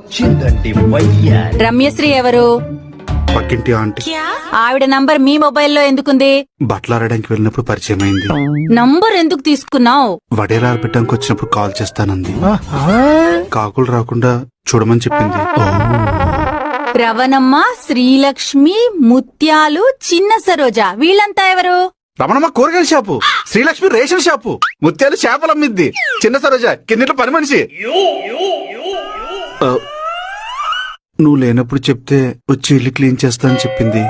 వచ్చిందండి వయ్యారి. రమ్యశ్రీ ఎవరు? పక్కింటి ఆంటీ. ఆవిడ నంబర్ మీ మొబైల్లో ఎందుకుంది? బట్టలాడడానికి వెళ్ళినప్పుడు పరిచయం అయింది. నంబర్ ఎందుకు తీసుకున్నావు? వడేలాలు పెట్టడానికి వచ్చినప్పుడు కాల్ చేస్తానంది. కాకులు రాకుండా చూడమని చెప్పింది. రవణమ్మ, శ్రీలక్ష్మి, ముత్యాలు, చిన్న సరోజ వీళ్ళంతా ఎవరు? రమణమ్మ కూరగాయల షాపు, శ్రీలక్ష్మి రేషన్ షాపు, ముత్యాలు చేపలు అమ్మిద్ది, చిన్న సరోజ కిందిలో పని మనిషి. నువ్వు లేనప్పుడు చెప్తే వచ్చి ఇల్లు క్లీన్ చేస్తా అని చెప్పింది.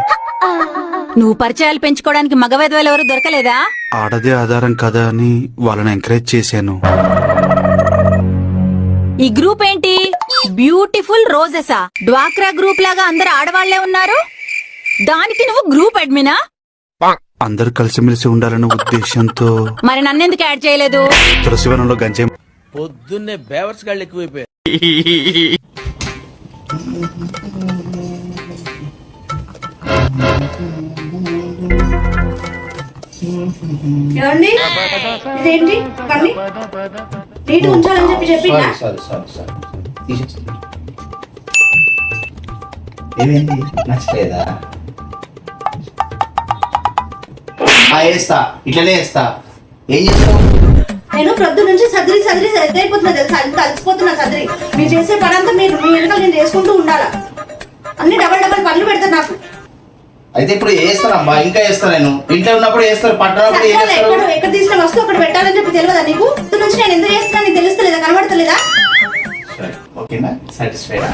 నువ్వు పరిచయాలు పెంచుకోవడానికి మగవేదవాళ్ళు ఎవరు దొరకలేదా? ఆడదే ఆధారం కదా అని వాళ్ళని ఎంకరేజ్ చేశాను. ఈ గ్రూప్ ఏంటి? బ్యూటిఫుల్ రోజెసా? డ్వాక్రా గ్రూప్ లాగా అందరు ఆడవాళ్లే ఉన్నారు. దానికి నువ్వు గ్రూప్ అడ్మినా? అందరూ కలిసిమెలిసి ఉండాలన్న ఉద్దేశంతో. మరి నన్నెందుకు యాడ్ చేయలేదు? తులసివనంలో గంజాయి పొద్దున్నే బేవర్స్ గాళ్ళు ఎక్కువైపోయారు. ఏమండి ఇదేంటి పని నీటి ఉంచాలని చెప్పిందా? ఏమైంది నచ్చలేదా? వేస్తా, ఇట్లనే వేస్తా. ఏం చేస్తావు? నేను ప్రొద్దు నుంచి సదిరి సదిరి ఎద్దైపోతున్నా తెలుసా, అంత అలసిపోతున్నా సదిరి. మీరు చేసే పని అంతా మీరు మీ వెనకాల నేను చేసుకుంటూ ఉండాలా. అన్ని డబల్ డబల్ పనులు పెడతారు నాకు. అయితే ఇప్పుడు వేస్తానమ్మా, ఇంకా వేస్తా. నేను ఇంట్లో ఉన్నప్పుడు వేస్తారు, పట్టణప్పుడు ఎక్కడ తీసిన వస్తువు అక్కడ పెట్టాలని చెప్పి తెలియదా నీకు? ప్రొద్దు నుంచి నేను ఎంత చేస్తున్నా నీకు తెలుస్తలేదా, కనబడతలేదా? ఓకేనా? సాటిస్ఫైడా?